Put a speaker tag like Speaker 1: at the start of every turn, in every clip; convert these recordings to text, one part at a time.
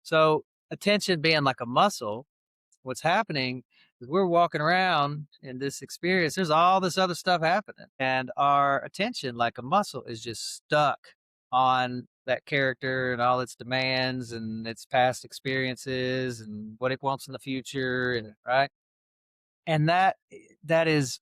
Speaker 1: So attention being like a muscle, what's happening is we're walking around in this experience. There's all this other stuff happening, and our attention, like a muscle, is just stuck on that character and all its demands and its past experiences and what it wants in the future, and right. And that is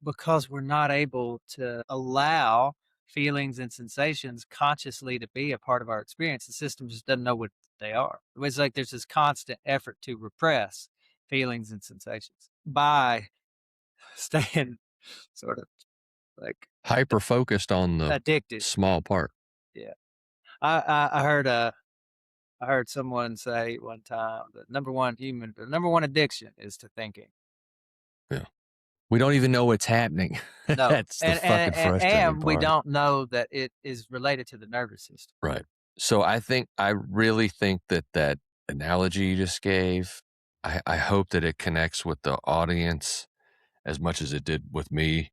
Speaker 1: because we're not able to allow feelings and sensations consciously to be a part of our experience. The system just doesn't know what they are. It's like there's this constant effort to repress feelings and sensations by staying sort of like
Speaker 2: Hyper focused on the
Speaker 1: addicted.
Speaker 2: small part.
Speaker 1: Yeah. I heard someone say one time the number one addiction is to thinking.
Speaker 2: Yeah. We don't even know what's happening.
Speaker 1: No.
Speaker 2: That's the fucking frustrating
Speaker 1: And we
Speaker 2: part.
Speaker 1: don't know that it is related to the nervous system.
Speaker 2: Right. So I really think that that analogy you just gave, I hope that it connects with the audience as much as it did with me.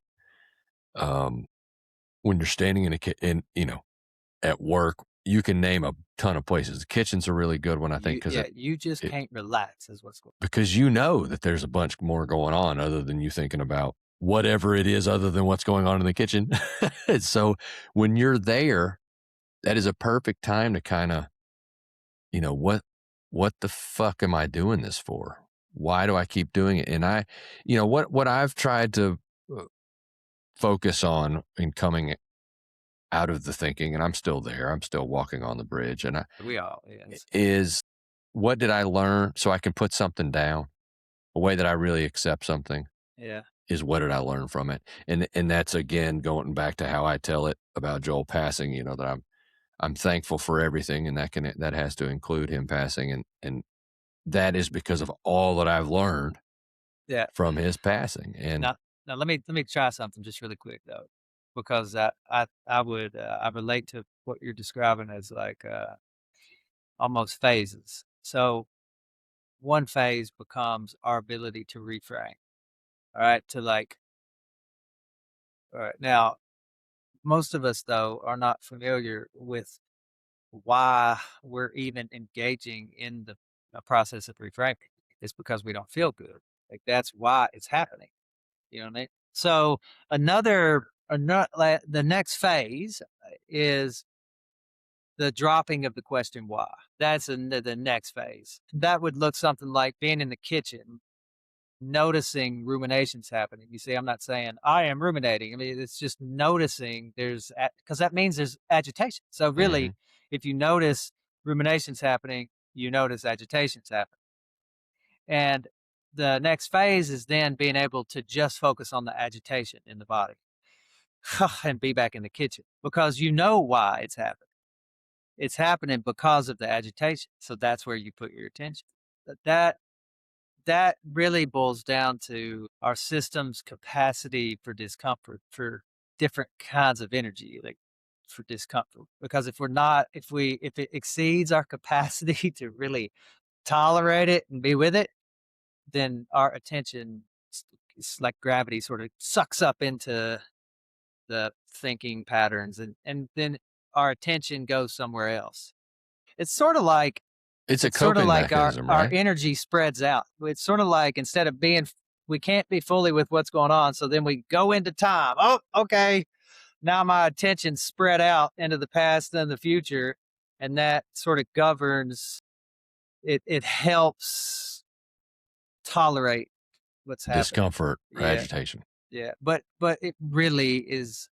Speaker 2: Um, when you're standing in at work, you can name a ton of places. The kitchen's a really good one, I think,
Speaker 1: You just
Speaker 2: it
Speaker 1: can't relax is what's going
Speaker 2: because you know that there's a bunch more going on other than you thinking about whatever it is other than what's going on in the kitchen. So when you're there, that is a perfect time to kind of, what the fuck am I doing this for? Why do I keep doing it? And what I've tried to uh, focus on in coming out of the thinking, and I'm still there. I'm still walking on the bridge, and
Speaker 1: we all yes.
Speaker 2: is what did I learn so I can put something down? A way that I really accept something
Speaker 1: Yeah.
Speaker 2: is what did I learn from it? And that's again going back to how I tell it about Joel passing, that I'm thankful for everything, and that has to include him passing, and that is because of all that I've learned
Speaker 1: Yeah.
Speaker 2: from his passing. And
Speaker 1: Now let me try something just really quick though, because I relate to what you're describing as like almost phases. So one phase becomes our ability to reframe. All right. To like, all right. Now, most of us though are not familiar with why we're even engaging in the process of reframing. It's because we don't feel good. Like that's why it's happening. You know what I mean? So the next phase is the dropping of the question why. That's the next phase. That would look something like being in the kitchen, noticing ruminations happening. You see, I'm not saying I am ruminating. I mean, it's just noticing because that means there's agitation. So really,
Speaker 2: mhm,
Speaker 1: if you notice ruminations happening, you notice agitations happening. And the next phase is then being able to just focus on the agitation in the body and be back in the kitchen because you know why it's happening. It's happening because of the agitation. So that's where you put your attention. But that really boils down to our system's capacity for discomfort for different kinds of energy, like for discomfort. Because if it exceeds our capacity to really tolerate it and be with it, then our attention, it's like gravity sort of sucks up into the thinking patterns and then our attention goes somewhere else. It's sort of like
Speaker 2: it's a
Speaker 1: it's sort of
Speaker 2: coping
Speaker 1: like
Speaker 2: mechanism,
Speaker 1: our
Speaker 2: right?
Speaker 1: energy spreads out. It's sort of like instead of being we can't be fully with what's going on, so then we go into time. Oh, okay. Now my attention's spread out into the past and the future, and that sort of governs it helps tolerate what's happening.
Speaker 2: Discomfort or
Speaker 1: Yeah,
Speaker 2: agitation.
Speaker 1: yeah. But it really is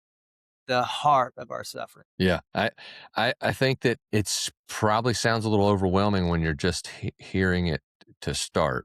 Speaker 1: the heart of our suffering.
Speaker 2: Yeah, I think that it's probably sounds a little overwhelming when you're just hearing it to start.